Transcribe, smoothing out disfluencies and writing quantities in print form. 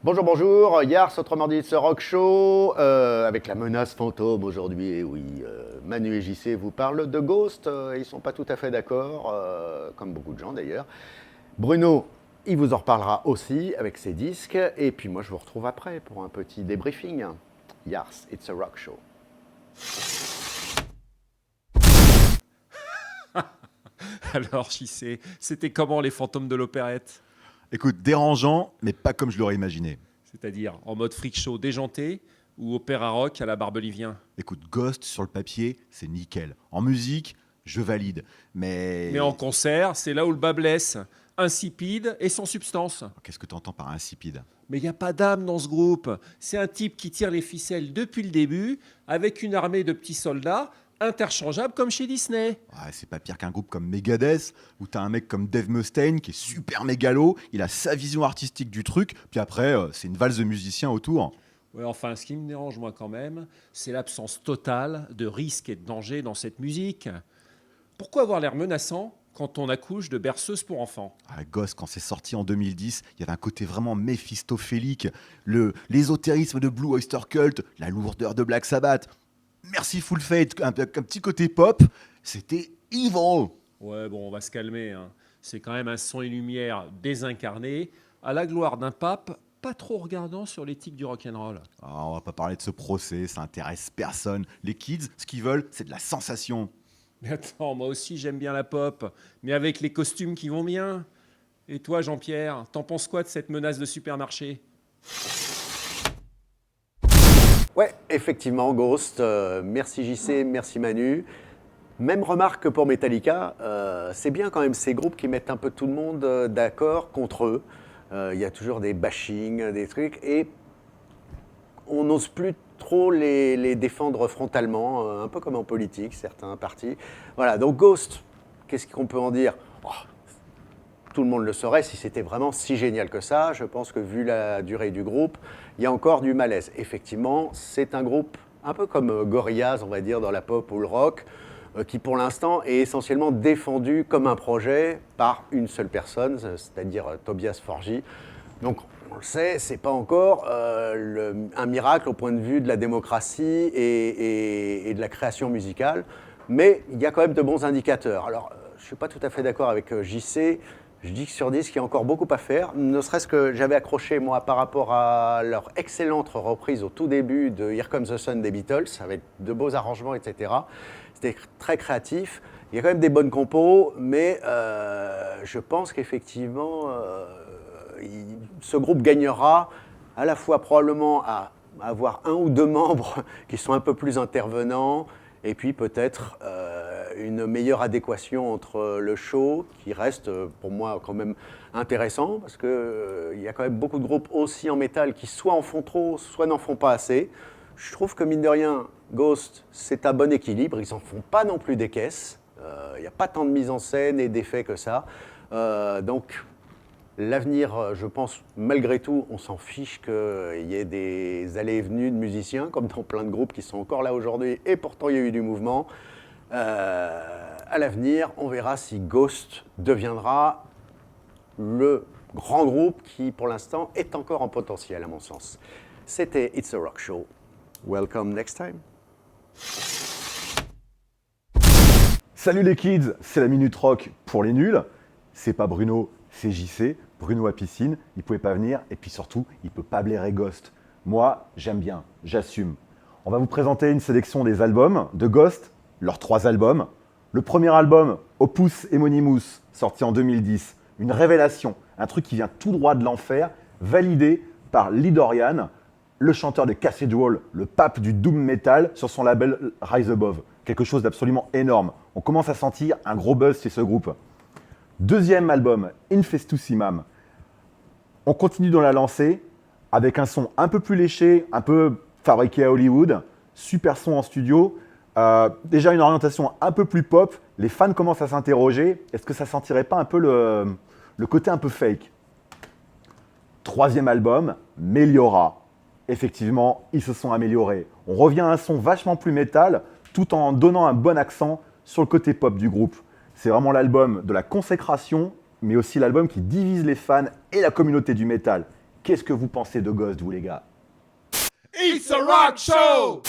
Bonjour, bonjour, Yars, autrement dit, ce rock show, avec la menace fantôme aujourd'hui. Et oui, Manu et JC vous parlent de Ghost, ils sont pas tout à fait d'accord, comme beaucoup de gens d'ailleurs. Bruno, il vous en reparlera aussi avec ses disques, et puis moi je vous retrouve après pour un petit débriefing. Yars, it's a rock show. Alors, JC, c'était comment les fantômes de l'opérette? Écoute, dérangeant, mais pas comme je l'aurais imaginé. C'est-à-dire en mode freak show déjanté ou opéra rock à la Barbelivien? Écoute, Ghost, sur le papier, c'est nickel. En musique, je valide. Mais... Mais en concert, c'est là où le bas blesse. Insipide et sans substance. Qu'est-ce que tu entends par insipide? Mais il n'y a pas d'âme dans ce groupe. C'est un type qui tire les ficelles depuis le début, avec une armée de petits soldats, interchangeables comme chez Disney. Ouais, c'est pas pire qu'un groupe comme Megadeth, où t'as un mec comme Dave Mustaine qui est super mégalo, il a sa vision artistique du truc, puis après, c'est une valse de musiciens autour. Ouais, enfin, ce qui me dérange moi quand même, c'est l'absence totale de risque et de danger dans cette musique. Pourquoi avoir l'air menaçant quand on accouche de berceuses pour enfants? Ghost, quand c'est sorti en 2010, il y avait un côté vraiment méphistophélique, l'ésotérisme de Blue Oyster Cult, la lourdeur de Black Sabbath. Merci Full Fate, un petit côté pop, c'était evil. Ouais, bon, on va se calmer, hein. C'est quand même un son et lumière désincarné, à la gloire d'un pape pas trop regardant sur l'éthique du rock'n'roll. On va pas parler de ce procès, ça intéresse personne. Les kids, ce qu'ils veulent, c'est de la sensation. Mais attends, moi aussi j'aime bien la pop, mais avec les costumes qui vont bien. Et toi, Jean-Pierre, t'en penses quoi de cette menace de supermarché? Ouais, effectivement, Ghost, merci JC, merci Manu. Même remarque que pour Metallica, c'est bien quand même ces groupes qui mettent un peu tout le monde d'accord contre eux. Il y a toujours des bashings, des trucs, et on n'ose plus trop les défendre frontalement, un peu comme en politique, certains partis. Voilà, donc Ghost, qu'est-ce qu'on peut en dire? Tout le monde le saurait si c'était vraiment si génial que ça. Je pense que vu la durée du groupe, il y a encore du malaise. Effectivement, c'est un groupe un peu comme Gorillaz, on va dire, dans la pop ou le rock, qui pour l'instant est essentiellement défendu comme un projet par une seule personne, c'est-à-dire Tobias Forge. Donc on le sait, c'est pas encore un miracle au point de vue de la démocratie et de la création musicale, mais il y a quand même de bons indicateurs. Alors je suis pas tout à fait d'accord avec JC. Je dis que sur 10, il y a encore beaucoup à faire, ne serait-ce que j'avais accroché, moi, par rapport à leur excellente reprise au tout début de Here Comes the Sun des Beatles, avec de beaux arrangements, etc. C'était très créatif. Il y a quand même des bonnes compos, mais je pense qu'effectivement, ce groupe gagnera à la fois probablement à avoir un ou deux membres qui sont un peu plus intervenants, et puis peut-être une meilleure adéquation entre le show, qui reste pour moi quand même intéressant, parce qu'il y a quand même beaucoup de groupes aussi en métal qui soit en font trop, soit n'en font pas assez. Je trouve que mine de rien, Ghost, c'est un bon équilibre, ils n'en font pas non plus des caisses, il n'y a pas tant de mise en scène et d'effets que ça. Donc l'avenir, je pense, malgré tout, on s'en fiche qu'il y ait des allées et venues de musiciens, comme dans plein de groupes qui sont encore là aujourd'hui, et pourtant il y a eu du mouvement. À l'avenir, on verra si Ghost deviendra le grand groupe qui, pour l'instant, est encore en potentiel, à mon sens. C'était It's a Rock Show. Welcome next time. Salut les kids, c'est la Minute Rock pour les nuls. C'est pas Bruno, c'est JC. Bruno à piscine, il pouvait pas venir et puis surtout, il peut pas blairer Ghost. Moi, j'aime bien, j'assume. On va vous présenter une sélection des albums de Ghost, leurs 3 albums. Le premier album, Opus Emonymous, sorti en 2010, une révélation, un truc qui vient tout droit de l'enfer, validé par Lee Dorian, le chanteur de Cathedral, le pape du doom metal, sur son label Rise Above. Quelque chose d'absolument énorme. On commence à sentir un gros buzz chez ce groupe. Deuxième album, Infestussimam. On continue dans la lancée avec un son un peu plus léché, un peu fabriqué à Hollywood, super son en studio, déjà une orientation un peu plus pop. Les fans commencent à s'interroger, est-ce que ça sentirait pas un peu le côté un peu fake? Troisième album, Meliora. Effectivement, ils se sont améliorés. On revient à un son vachement plus métal, tout en donnant un bon accent sur le côté pop du groupe. C'est vraiment l'album de la consécration, mais aussi l'album qui divise les fans et la communauté du métal. Qu'est-ce que vous pensez de Ghost, vous les gars? It's a rock show!